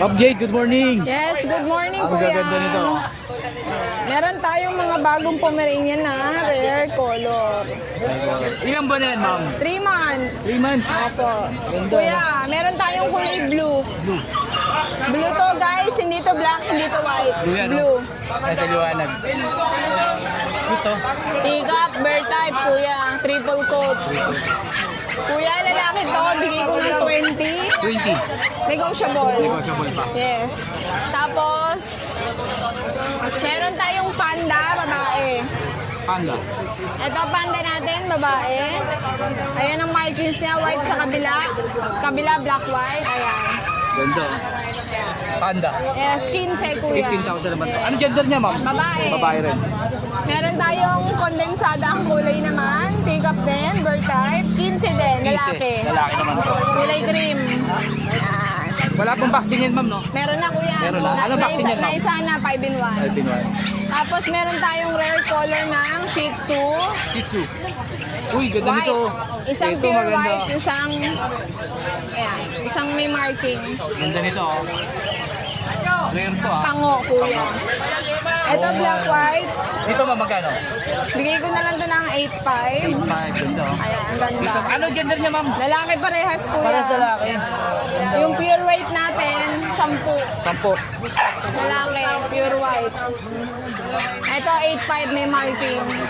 Ma'am Jade, good morning. Yes, good morning Ang kuya. gaganda nito. Meron tayong mga bagong Pomeranian na rare color. Ilang buwan na yan, ma'am? 3 months. 3 months. Opo. Ganda. Kuya, meron tayong kulay blue. Blue to guys, hindi to black, hindi to white. Blue yan, Blue. Nasa liwanag. Ito. Tigap, bear type kuya, triple coat. Kuya, lalaki to, bigay ko ng 20. 20. Negotiable. Negotiable pa. Yes. Tapos, meron tayong panda, babae. Panda. Ito panda natin, babae. Ayan ang markings niya, white sa kabila. Kabila, black, white. Ayan. Ganda. Panda. Yes, 15 kuya. 18,000 naman to. Ano gender niya, ma'am? Babae. Babae rin. Meron tayong kondensada ang kulay naman. Take-up din, bird type. 15 din, 15. lalaki. Lalaki naman to. Kulay cream. Ayan. Wala pong vaccine yan, ma'am, no? Meron na kuya. Meron na. Ano vaccine yan, ma'am? Naisa na, 5 in 1. Alpin one. Tapos meron tayong rare color ng Shih Tzu. Shih Tzu. Uy, ganda White. nito. Isang Ito, pure maganda. white, isang may markings. Ganda nito, oh. Rare to, ah. Pango, kuya. Ito, black, white. Dito, ma'am, magkano? Bigay ko na lang to ng 8.5. 8.5. Ganda, oh. Ayan, ang Dito. ganda. Ano gender niya, ma'am? Lalaki parehas, kuya. Para sa lalaki. Yung pure white natin, 10. 10. Lalaki, pure white. Ito, 8.5, may markings.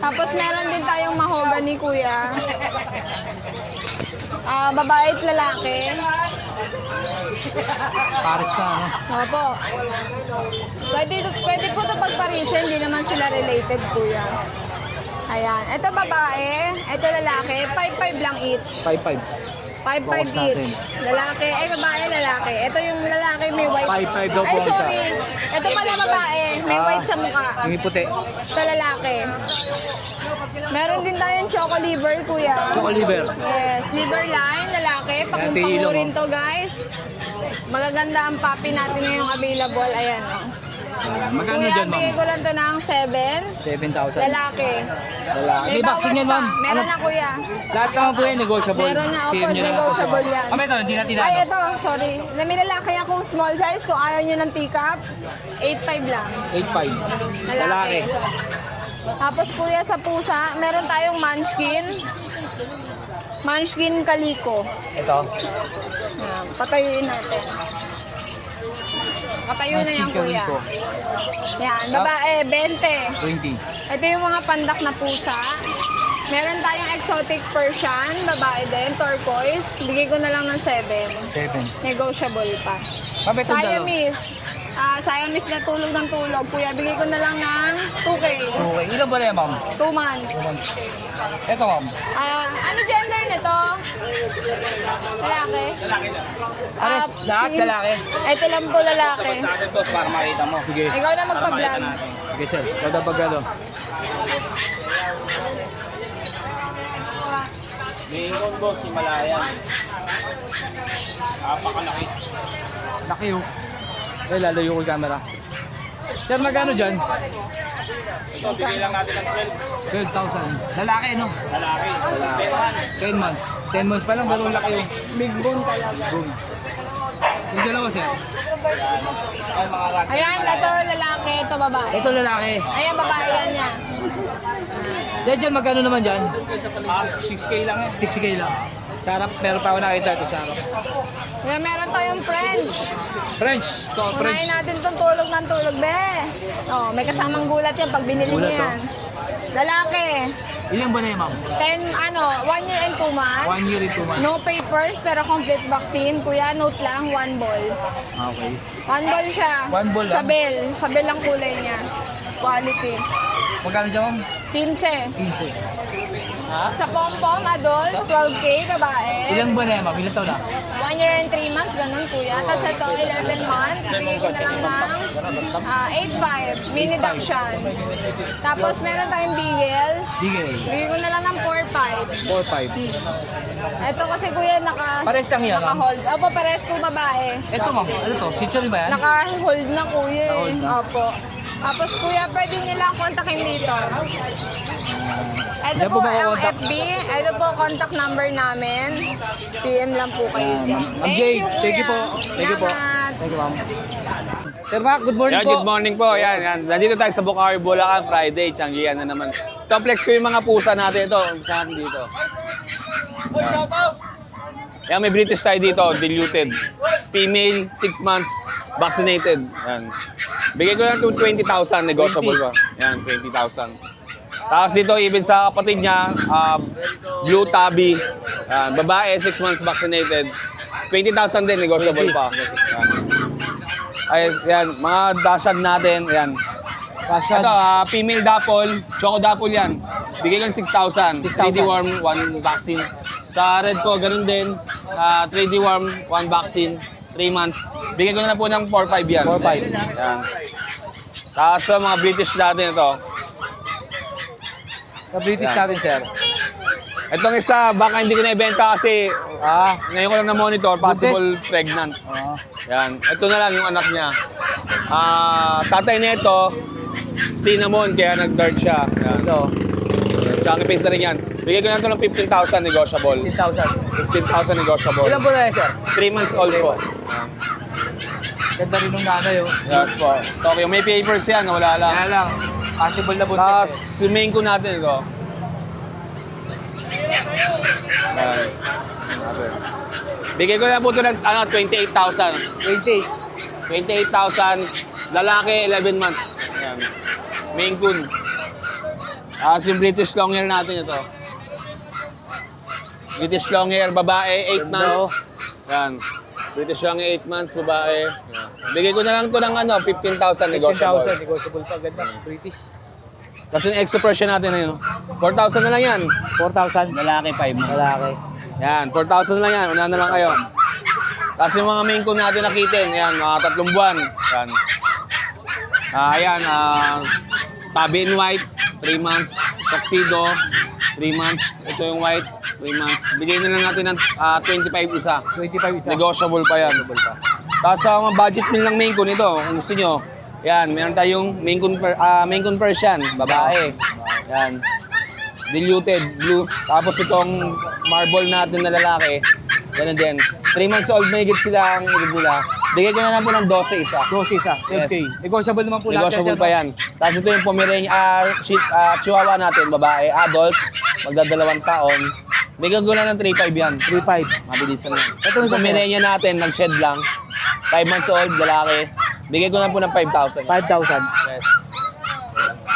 Tapos meron din tayong mahogany, kuya. Babae at lalaki. Paris na, ano? Opo. Pwede po ito pagparisin, hindi naman sila related, kuya. Ayan. Ito babae, ito lalaki, 5.5 lang each. 5.5. 5.5 Box natin. each. Lalaki, babae, lalaki. Ito yung lalaki, may white. 5.5 daw po Ay, ang isa. sorry. Ito pala babae, may white sa mukha. Yung puti. Ito lalaki. Meron din tayong choco liver, kuya. Choco liver. Yes, liver line, lalaki. Ito yung Pakimpang ilong, rin to, guys. Magaganda ang puppy natin ngayong available. Ayan, oh. Magkano Kuya, dyan, bigay ma'am? ko lang to ng 7. 7,000. Lalaki. Lalaki. May vaccine yan, ma'am. Meron na, kuya. Lahat naman po yan, negotiable. Meron na, opo, PM nyo lang po negotiable siya. yan. Ito, hindi natin Ay, ano. ito, sorry. May lalaki akong small size. Kung ayaw nyo ng teacup, 8.5 lang. 8.5. Lalaki. Tapos kuya, sa pusa, meron tayong munchkin. Munchkin kaliko. Ito. Ayan, patayuin natin. Patayo na yan, kuya. Kaliko. Yan, babae, 20. 20. Ito yung mga pandak na pusa. Meron tayong exotic Persian, babae din, turquoise. Bigay ko na lang ng 7. 7. Negotiable pa. Ma'am, ito dalawa. Siamese. Siamese na tulog ng tulog. Kuya, bigay ko na lang ng 2K. Okay. Ilan ba na yan, ma'am? 2 months. Ito, ma'am. Ano gender nito? Lalaki? Ares, lahat lalaki. Ito lang po lalaki. Para makita mo. Sige. Ikaw na magpa-vlog. Sige, sir. Kada bagalo. Mayroon boss, Himalayan. Napakalaki. Laki yung. Eh, lalayo ko yung camera. Sir, magkano dyan? Ito, bigay lang natin ng 12,000. Lalaki, no? 12. Lalaki. 10 months. 10 months. 10 months pa lang, ganun laki yung. Big bone talaga. Boom. Yung dalawa, sir. Ay, mga rat. Ayan, ito lalaki, ito babae. Ito lalaki. Ayan, babae yan yan. Dyan, magkano naman dyan? 6K lang yan. 6K lang. Sa harap, meron pa ako nakita ito sa harap. Ayan, meron tayong French. French. Ito, French. Kumain natin itong tulog ng tulog, be. Oh, may kasamang gulat yan pag binili Gulat, niyo yan. Lalaki. Ilang ba na yan, ma'am? 1 year and 2 months. 1 year and 2 months. No papers, pero complete vaccine. Kuya, note lang, 1 ball. Okay. 1 ball siya. 1 ball lang? Sabel. Sabel ang kulay niya. Quality. Magkano dyan, ma'am? 15. 15. Sa pom-pom, adult, 12K, babae. Ilang ba na yan, ma'am? Ilang taon na? 1 year and 3 months, ganun kuya. Tapos ito, 11 months. Bigay ko na lang ng 8.5. Mini Dachshund. Tapos meron tayong Beagle. Bigay. Bigay ko na lang ng 4.5. 4-5. Ito kasi kuya, Pares lang yan, ma'am? naka-hold. Opo, pares po babae. Ito, ma'am. Ano to? Sichuan ba yan? Naka-hold na kuya. Naka-hold na. Opo. Tapos kuya, pwede nila kontakin dito. Ito Diyan po po ang makakontak. FB. Ito po contact number namin. PM lang po kayo dyan. Ma'am Jay, thank you po. Thank you po. Thank you, ma'am. Sir Mac, good morning Yan, po. good morning po. Yan. Nandito tayo sa Bukawi, Bulacan, Friday. Tianggihan na naman. Complex ko yung mga pusa natin ito. Saan dito? Yan, may British tayo dito, diluted. Female, 6 months, vaccinated. Yan. Bigay ko lang ito 20,000, negotiable pa. Yan, 20,000. Tapos dito, even sa kapatid niya, Blue Tabby. Yan, babae, 6 months vaccinated. 20,000 din, negotiable pa. Yan. Ay, yan, mga dashag natin, yan. Passion. Ito, female dapple, choco dapple yan. Bigay ko ng 6,000. 3D worm, 1 vaccine. Sa red ko, ganun din. 3D worm, 1 vaccine, 3 months. Bigay ko na po ng 4-5 yan. 4-5. Yan. Tapos sa mga British natin ito. Sa British Yan. natin, sir. Itong isa, baka hindi ko na-ibenta kasi ngayon ko lang na-monitor, possible pregnant. Yan. Ito na lang yung anak niya. Tatay nito, cinnamon, kaya nag-dart siya. Yan. Ito, Tsaka kipisa rin yan. Bigay ko na ito ng 15,000 negotiable. 15,000. 15,000 negotiable. Ilan po na yan, sir? 3 months old po. Ganda rin ng nanay, oh. Yes po. Okay, may papers yan, wala lang. Kaya lang, possible na buntis. Tapos, yung main ko natin ito. Yan. Bigay ko na po ito ng 28,000. 28. 28,000. Lalaki, 11 months. Yan. Main Coon. Tapos yung British Longhair natin ito. British Longhair, babae, 8 months. Yan. British Longhair, 8 months, babae. Yan. Bigay ko na lang ito ng 15,000 negotiable. 15,000, negotiable pa. Ganda. British. Tapos yung extra Persian natin na yun. 4,000 na lang yan. 4,000. Lalaki, 5 months. Lalaki. Yan, 4,000 na lang yan. Una na lang kayo. Tapos yung mga main Coon natin nakitin, yan, mga 3 buwan. Yan. Ayan, Tabby in white, 3 months. Tuxedo, 3 months. Ito yung white, 3 months. Bigay na lang natin ng 25 isa. 25 isa. Negotiable pa yan. Tapos sa mga budget meal ng main Coon ito, kung gusto nyo, yan, meron tayong main Coon Persian, babae. Yan. Diluted, blue. Tapos itong marble natin na lalaki, ganun din. 3 months old may higit sila ang ibula. Bigay ko na lang po ng 12 isa. 12 isa. 12K. Yes. Negotiable naman po lahat. Negotiable pa yan. Tapos ito yung Chihuahua natin, babae, adult, magdadalawang taon. Bigyan ko na ng 3.5 yan. 3.5. Mabilisan lang. Ito yung Yung Pomeranian natin, nag-shed lang. 5 months old, lalaki. Bigay ko na po ng 5,000. 5,000. Yes.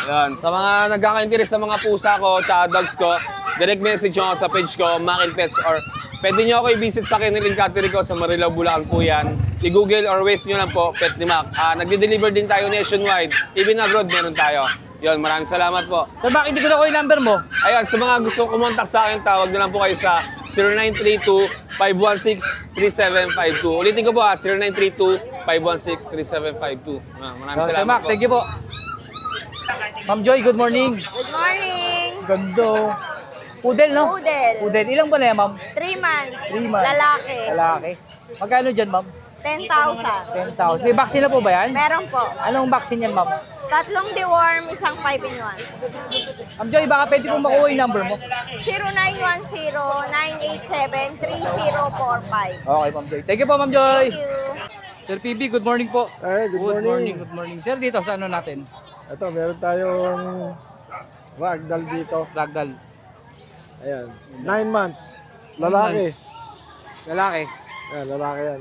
Yan. Sa mga nagkaka-interest sa mga pusa ko, tsaka dogs ko, direct message nyo ako sa page ko, Makil Pets, or pwede nyo ako i-visit sa Kiniling Cattery ko sa Marilao, Bulacan po yan. I-google or Waze nyo lang po, Pet ni Mac. Nagde-deliver din tayo nationwide. Even abroad, meron tayo. Yun, maraming salamat po. Sir, bakit hindi ko na ko yung number mo? Ayun, sa mga gusto kumontak sa akin, tawag na lang po kayo sa 0932-516-3752. Ulitin ko po 0932-516-3752. Maraming Sir salamat Mac, po. thank you po. Ma'am Joy, good morning. Good morning! Ganda. Poodle, no? Poodle. Poodle. Ilang ba na yan, ma'am? 3 months. 3 months. Lalaki. Lalaki. Magkano dyan, ma'am? 10,000. 10,000. May vaccine na po ba yan? Meron po. Anong vaccine yan, ma'am? 3 deworm, isang 5-in-1. Ma'am Joy, baka pwede pong makuha yung number mo. 0910-987-3045. Okay, Ma'am Joy. Thank you po, Ma'am Joy. Thank you. Sir PB, good morning po. Ay, good morning. Good morning. Sir, dito sa ano natin? Ito, meron tayong ragdoll dito. Ragdoll. Ayan. 9 months. Lalaki. Lalaki. Ayan, lalaki yan.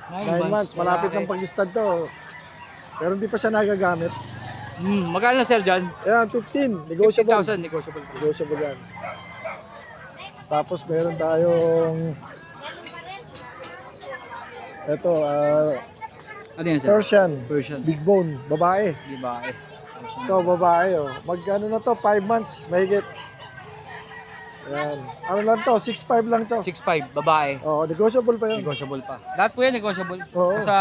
9 9 months. Malapit ng pag-stud to. Pero hindi pa siya nagagamit. Magkano na, sir, dyan? Ayan, 15. Negotiable. 15,000. Negotiable. Negotiable yan. Tapos meron tayong ito, Ano yan, sir? Persian. Persian. Big bone. Babae. Di ba? Ito, babae. Oh. Magkano na to? 5 months. Mahigit. Ayan. Ano lang to? 6'5 lang to. 6'5", babae. Oh, negotiable pa yun. Negotiable pa. Lahat po yan, negotiable. Oo. Sa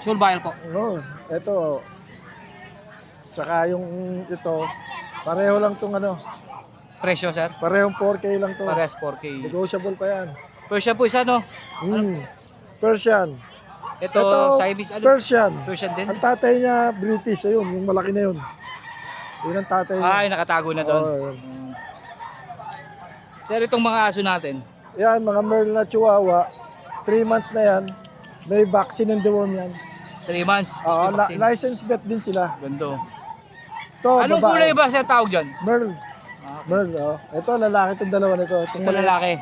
sure buyer po. Oo, ito. Tsaka yung ito, pareho lang tong ano, Presyo, sir? parehong 4K lang to. Pares 4K. Negotiable pa yan. Persian po isa, no? Persian. Ito, Siamese, ano? Persian. Persian din. Ang tatay niya British, ayun, yung malaki na yun. Yun ang tatay niya. Ay, nakatago na doon. Oo, yun. Sir, itong mga aso natin. Yan, mga Merle na Chihuahua. 3 months na yan. May vaccine and deworm yan. 3 months. Oo, Vaccine. license vet din sila. Gando. Ito, Anong babae. kulay ba sir tawag dyan? Merle. Merle, oh. Ito, lalaki itong dalawa nito. Ito lalaki.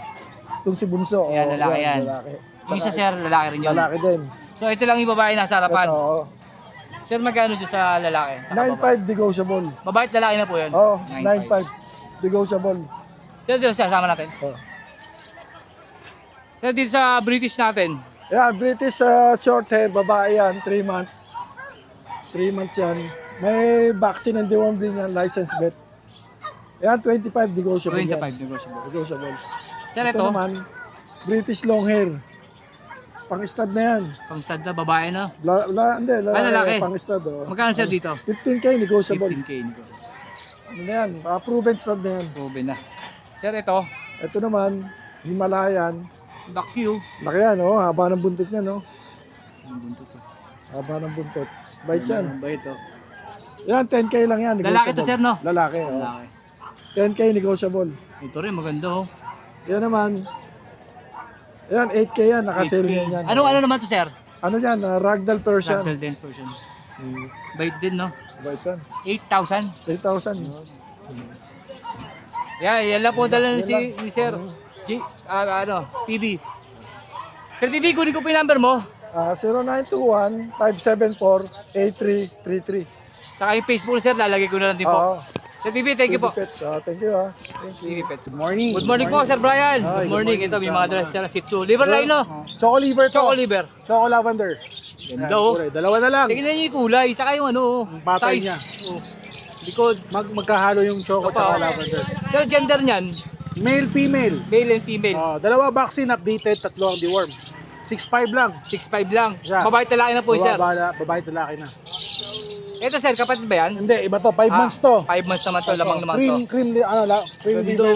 Itong si Bunso. Yan, oh, lalaki yan. Lalaki. Yung isa sir, lalaki rin yun. Lalaki din. So ito lang yung babae nasa harapan. Ito, oh. Sir, magkano dyan sa lalaki? Sa babae? 9.5 negotiable. Babae at lalaki na po yun? Oh, 9.5. 9.5 negotiable. Sir, dito sir, sama natin. Oh. Sir, dito sa British natin. Yan, British short hair, babae yan, 3 months. 3 months yan. May vaccine and deworm din yan, license vet. Yan, 25 negotiable 25 yan. negotiable. Negotiable. Sir, Ito ito, naman, British long hair. Pang-stud na yan. pang stud na babae na. Hindi, lalaki. pang-stud. Oh. Magkano sir dito? 15K negotiable. 15K negotiable. Ano na yan, proven stud na yan. Proven na. Sir, ito, Ito naman, Himalayan. Bakyu. Laki yan, oh. Haba ng buntot niya, no? Ang buntot to. Haba ng buntot. Bait yan. Ano ba ito? Yan, 10K lang yan. Lalaki to, negotiable. sir, no? Lalaki, oh. Lalaki. 10K negotiable. Ito rin, maganda oh. Yan naman. Yan, 8K yan. Nakasale 8K. yan yan. Ano naman to sir? Ano yan? Ragdoll Persian. Ragdoll din version. Bait din no? Bait yan. 8,000. 8,000. Yan lang po dala ni Sir TV. Sir TV, kunin ko po yung number mo. 0921-574-8333. Saka yung Facebook sir, lalagay ko na lang din po. Oo. Sir TV, thank you po. Pets. Thank you, ha. Thank you. TV Pets. Good morning. Good morning po Sir Brian. Hi, Good morning. Ito may mga dala sir Shih Tzu. Liver Rhino. Choco liver to. Choco liver. Choco lavender. Ganda oh. Dalawa na lang. Tingnan niyo yung kulay, saka yung ano, Pattern size. niya. Oh. Likod. Magkahalo yung choco Opa. at lavender. Pero gender niyan, Male, female. male and female. Dalawa vaccine updated, tatlo ang deworm. 6'5 lang. 6'5 lang. Yeah. Babae talaki na po sir. Babae talaki na. Ito sir, kapatid ba yan? Hindi, iba to. 5 months to. 5 months naman to, lamang naman to. Cream din Ganda. to.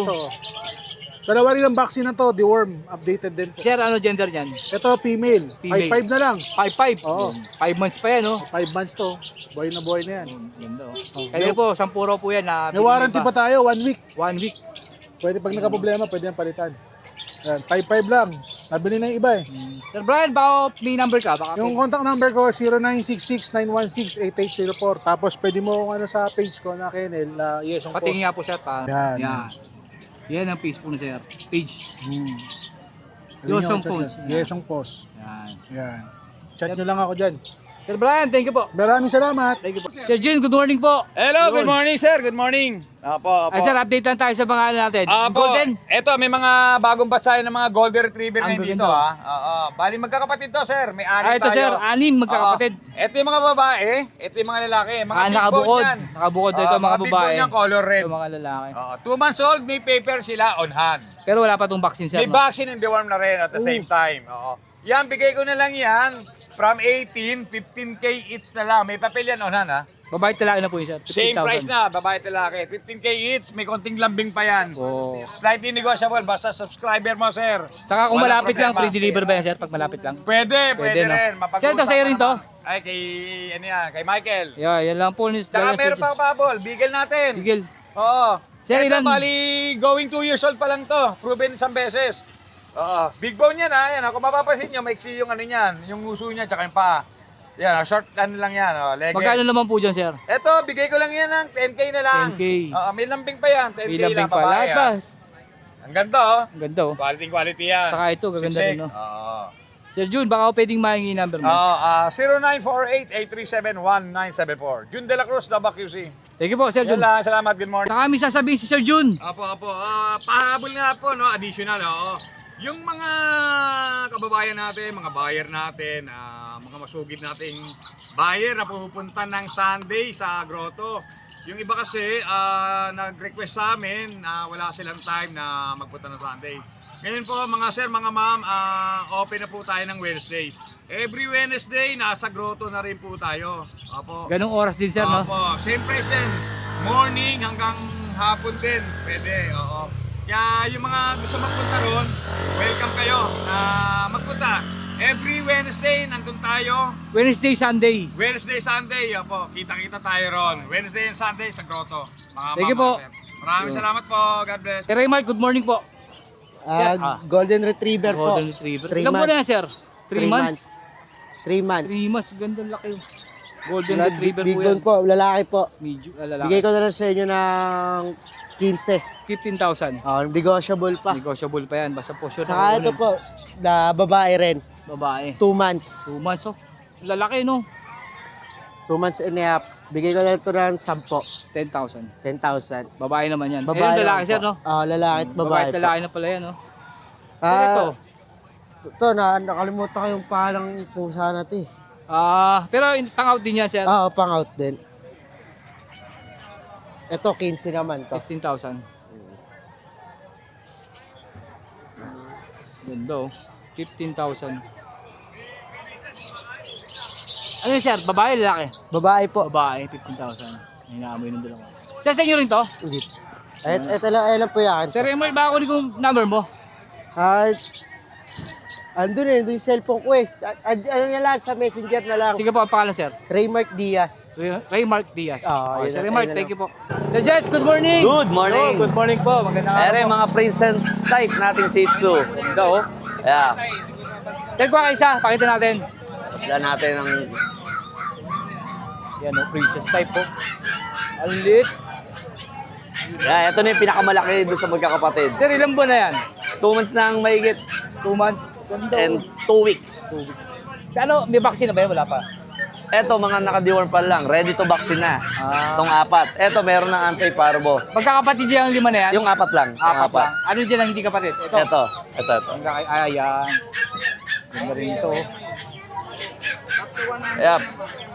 Dalawa rin ang vaccine na to, deworm, updated din po. Sir, ano gender niyan? Ito, female. Female. 5'5 na lang. 5'5". Oo. 5 months pa yan, no? 5 months to. Buhay na yan. Ganda, oh. Kaya po, 10 raw po yan na May warranty pa tayo, 1 week. 1 week. Pwede pag nagka-problema, pwede yan palitan. Yan, 5'5 lang. Nabili na yung iba eh. Sir Brian, baka may number ka? Baka Yung contact number ko, 0966-916-8804. Tapos pwede mo kung ano sa page ko na Kenel, na Yesong Post. patingin nga po sir. Yan. Yan ang Facebook na sir. Page. Yosong Post. Yesong Post. Yan. Yan. Chat nyo lang ako dyan. Sir Brian, thank you po. Maraming salamat. Thank you po. Sir Jun, good morning po. Hello, good morning sir. Good morning. Apo. Ay sir, update lang tayo sa mga ano natin. Golden. Ito, may mga bagong batsahe ng mga golden retriever Ang ngayon dito gaganda. ha. Oo. Bali magkakapatid to sir. May anim Ito tayo. sir, 6 magkakapatid. Ito yung mga babae, ito yung mga lalaki. Mga big bone Nakabukod. yan. Nakabukod ito mga big babae. bone yan, color red. Ito mga lalaki. 2 months old, may paper sila on hand. Pero wala pa tong vaccine sir. May no? vaccine and deworm na rin at the same time. Oo. Yan, bigay ko na lang yan. From 18, 15K each na lang. May papel yan on hand ha. Babae talaki na po yun sir. Same 15,000. price na, babae at lalaki. 15K each, may konting lambing pa yan. Oh. Slightly negotiable, basta subscriber mo, sir. Saka kung Walang malapit lang, problema. free deliver ba yan sir? Pag malapit lang. Pwede no? rin. Sir, ito sa'yo rin to? Ay, kay, ano yan, kay Michael. Yeah, yan lang po. Saka meron pang pabol, bigel natin. Tigil. Oo. Sir, Ito, ilan? bali, going 2 years old pa lang to. Proven isang beses. Oo. Big bone yan ha. Yan, kung mapapasin nyo, maiksi yung ano yan, yung uso niya, tsaka yung paa. Yan, short ano lang yan. Legend. Magkano naman po dyan sir? Ito, bigay ko lang yan ng 10K na lang. 10K. Oo, may lambing pa yan. 10K Ilambing lang, pa. babae. Lahat ha. ba? Ang ganda oh. Ang ganda oh. Quality yan. Saka ito, gaganda Siksik. rin, no? Oo. Sir Jun, baka pwedeng mahingi number mo. 0948-837-1974. Jun De La Cruz, Dabak QC. Thank you po, Sir Jun. Yan lang, salamat, good morning. Saka kami sasabihin si Sir Jun. Apo. Pahabol nga po, no? Additional, oo. Yung mga kababayan natin, mga buyer natin, mga masugid nating buyer na pupunta ng Sunday sa grotto. Yung iba kasi nag-request sa amin na wala silang time na magpunta ng Sunday. Ngayon po mga sir, mga ma'am, open na po tayo ng Wednesday. Every Wednesday, nasa grotto na rin po tayo. Opo. Ganong oras din, Sir, no? Opo. Same price din. Morning hanggang hapon din. Pwede, oo. Kaya yung mga gusto magpunta ron, welcome kayo na magpunta. Every Wednesday, nandun tayo. Wednesday, Sunday. Wednesday, Sunday, yan po. Kita-kita tayo ron. Wednesday and Sunday sa Grotto. Mga Thank you po. sir. Maraming salamat po. God bless. Sir Raymar, good morning po. Sir, Golden Retriever Golden po. Retriever. 3 Ilan po na yan, months. sir? 3 months? 3 months. 3 months, gandang laki. Golden Blood Retriever Big po Bone yan. po, lalaki po. Medyo, lalaki. Bigay ko na lang sa inyo ng 15. 15,000. Negotiable pa. Negotiable pa yan, basta po sure. Saka ito po, na babae rin. Babae. 2 months. 2 months, oh. Lalaki, no? 2 months and a half. Bigay ko na ito ng 10. 10,000. 10,000. Babae naman yan. Babae Lalaki, lang sir, po. no? Lalaki at babae Babae at po. lalaki na pala yan, no? Sir, Ah, ito. ito nakalimutan ko yung palang pusa natin. Pero pang-out din yan, sir. Oo, pang out din. Ito, 15 naman to. 15,000. Ganda, oh. 15,000. Ano yun, sir? Babae, lalaki? Babae po. Babae, 15,000. May naamoy ng dalawa. Sir, sa inyo rin to? Hindi. Ito lang, ayan lang po yan. Sir Raymar, baka kunin ko yung number mo. Andun yung cellphone ko eh. Ano na lang, sa messenger na lang. Sige po, ang pangalan, sir. Raymark Diaz. Raymark Diaz. Oo, Okay, yun Sir na, Raymar, yun na thank you po. Sir Jess, good morning. Good morning. Good morning po. Magandang araw Ere, po. mga princess type nating Shih Tzu. Ganda, oh. Yeah. Sir, kuha ka isa. Pakita natin. Sila natin ang Yan, oh, princess type po. Alit. yeah, ito na yung pinakamalaki doon sa magkakapatid. Sir, ilang buwan na yan? 2 months na ang mahigit 2 months. Ganda, and oh. 2 weeks. Ano, may vaccine na ba yan? Wala pa. Ito, mga naka-deworm pa lang. Ready to vaccine na. Itong 4. Ito, meron ng anti-parvo. Magkakapatid yan ang 5 na yan? Yung 4 lang. Yung Apat lang. Ano dyan ang hindi kapatid? Ito. Ito. Ayan. Ganda rin ito. Yep.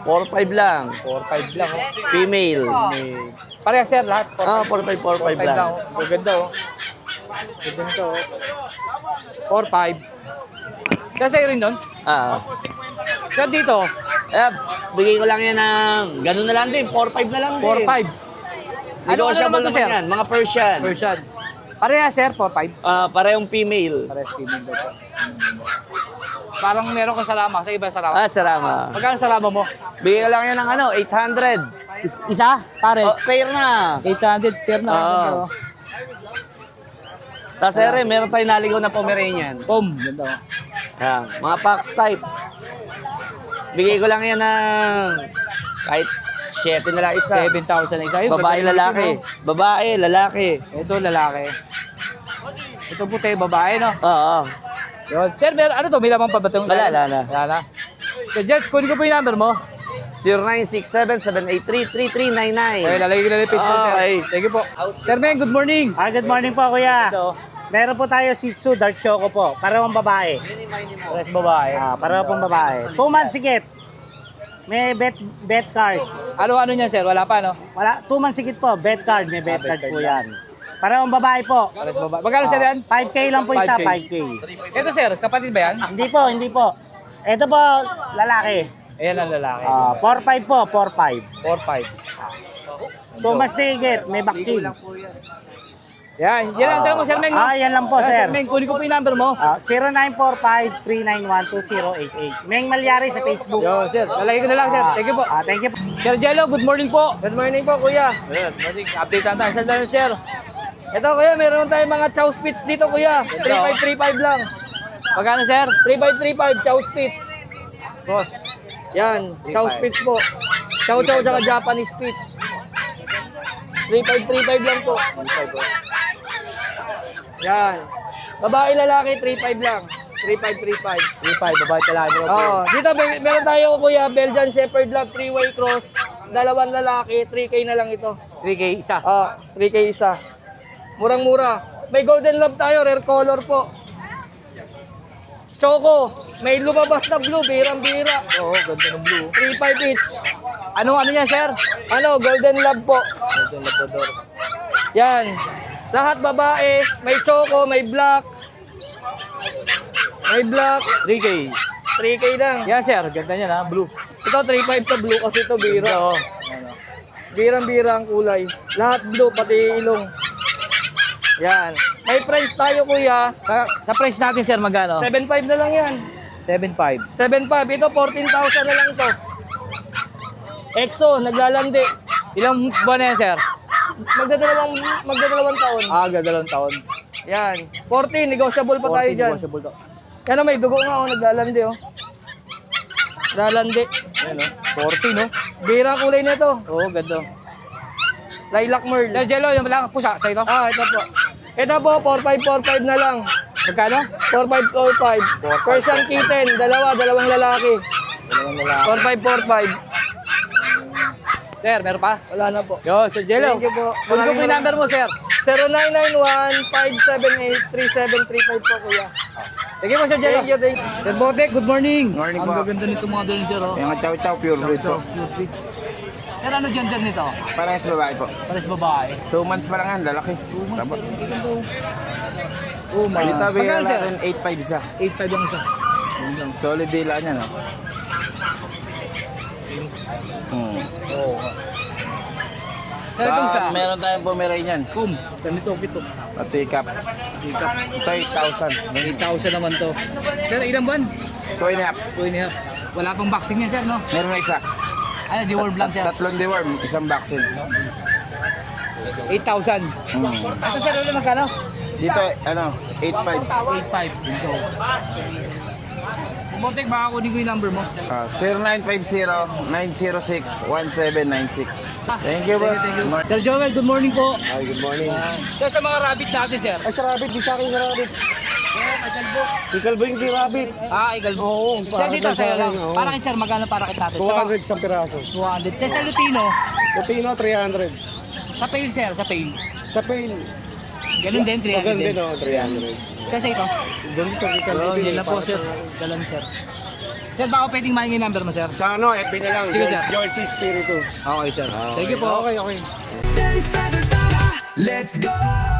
4-5 lang. 4-5 lang, oh. Female. Pareha, sir, lahat. 4-5 lang. lang. Oh. Ganda, oh. Ganda nito, oh. 4-5. Sir, sa'yo rin doon? Sir, dito, Yep. Bigay ko lang yan ng ganun na lang din. 4-5 na lang din. 4-5. Negotiable to, naman sir? yan. Mga Persian. Persian. Pareha, sir, 4-5. Parehong female. Pareha, female daw po. Parang meron kang salama. Sa iba salama. Salama. Magkano salama mo? Bigay ko lang yan ng 800. Isa? Pares? Fair na. 800 per na. Oo. Tapos meron tayong naligaw na Pomeranian. Tom, ganda, oh. Yan. Mga Pax type. Bigay ko lang yan ng kahit 7 na lang isa. 7,000 na isa. Ayun, Babae, ganda lalaki. rin, oh. Babae, lalaki. Ito, lalaki. Ito puti, babae, no? Oo. Yun. Sir, ano to? May lamang pa ba itong? Wala na. Wala na. So, Jets, kunin ko po yung number mo. 0967-783-3399. Okay, lalagay ko na yung Facebook, sir. Okay. Thank you po. Sir Men, good morning. Good morning po, kuya. Meron po tayo Shih Tzu, Dark Choco po. Parehong babae. Pares babae. Pareho pong babae. 2 months higit. May bet card. Ano niyan, sir? Wala pa, no? Wala, 2 months higit po. Bet card. May bet card po yan. Parehong babae po. Pares babae. Magkano, sir, yan? 5K lang po isa, 5K. 5K. Ito, sir, kapatid ba yan? Hindi po, hindi po. Ito po, lalaki. Ayan ang lalaki. 4-5 po, 4-5. 4-5. 2 months na higit. May vaccine. Yan lang. Tara mo, sir Men. no? Yan lang po, Sir sir. Men, kunin ko po yung number mo. 0945-391-2088. Meng Malyari sa Facebook. Yo, sir. Lalagay ko na lang, sir. Thank you po. Thank you po. Sir Jello, good morning po. Good morning po, kuya. Good morning. Update lang tayo sa dalo, sir. Ito kuya, meron tayong mga chow spits dito kuya. 3535 lang. Magkano, sir? 3535 chow spits. Boss. Yan, chow spits po. Chow chow tsaka Japanese spits. 3535 lang po. Yan. Babae lalaki 35 lang. 3535. 3-5, babae talaga. Oo. Dito meron tayo kuya, Belgian Shepherd Lab 3-way cross. 2 lalaki, 3K na lang ito. 3K isa. 3K isa. Murang-mura. May golden love tayo, rare color po. Choco, may lumabas na blue, birang-bira. Oo, ganda ng blue. 3.5 each. Ano niya, sir? Golden love po. Golden Labrador. Yan. Lahat babae, may choco, may black. May black. 3K. 3K lang. Yan, sir. Ganda niya, ha? Blue. Ito 3.5 to blue kasi ito bira. Oo. Birang-bira ang kulay. Lahat blue, pati ilong. Yan. May French tayo kuya. Sa price natin, sir, magkano? 7.5 na lang yan. 7.5. 7.5. Ito, 14,000 na lang to. EXO, naglalandi. Ilang buwan na yan, sir? Magdadalawang taon. Gadalawang taon. Yan. 14, negotiable pa tayo 14 dyan. negotiable to. Yan may dugo nga, oh, naglalandi, oh. Naglalandi. Ayan, no? 40, no? Bira ang kulay nito. Oo, ganda. Lilac Merl. Sir Jello, yung lang pusa, sa ito? Ito po. Ito po, 4545 na lang. Magkano? 4545. Persian kitten, dalawang lalaki. 4545. Sir, meron pa? Wala na po. Yo, Sir Jello. Thank you po. Kung yung number mo, sir. 0991-578-3735 po, kuya. Thank you po, Sir Jello. Thank you, thank you. Sir Botek, good morning. Morning Ang po. gaganda nito mga doon, sir. Oh. Yung chow-chow pure breed po. Sir, ano gender nito? Parehas babae po. Pares babae. 2 months pa lang yan, lalaki. 2 months pa. Oh, my. Dito bigyan Magkano, sir? natin 8.5 isa. 8.5 yung isa. Solid dila niya, no? Oo. Sir, itong isa. Meron tayong Pomeranian. Ganito, pito. At teacup. Ito 8,000. 8,000 naman to. Sir, ilang buwan? 2.5. 2.5. Wala pang vaccine yan, sir, no? Meron na isa. Ano, deworm lang, sir. Tatlong deworm, isang vaccine. 8,000. Ito, sir, ulit magkano? Dito, 8.5. 8.5. Dito. Bumotek, baka kunin ko yung number mo. 0950-906-1796. Thank you, boss. Thank you. Sir Joel, good morning po. Hi, good morning. Sir, sa mga rabbit natin, sir. Ay, sa rabbit, di sa akin sa rabbit. Ikalbo yung si rabbit. Ikalbo. Oo, Sir, dito, para sir. sa akin, oo. Para kay sir, magkano para kay tatay? 200 isang piraso. 200. Sir, sa Lutino, Lutino, 300. sa pail, sir, sa pail. Sa pain, Ganun din, 300 maganda din. din, 300. Sir, sa ito. Doon sa ikalbo. Oo, yun na po, sir. Galan, sir. Sir, baka pwedeng maingin yung number mo, sir. Sa ano, FB na lang. Sige, sir. Joyce Spiritu. Okay, sir. Thank you po. Okay, okay. Let's go!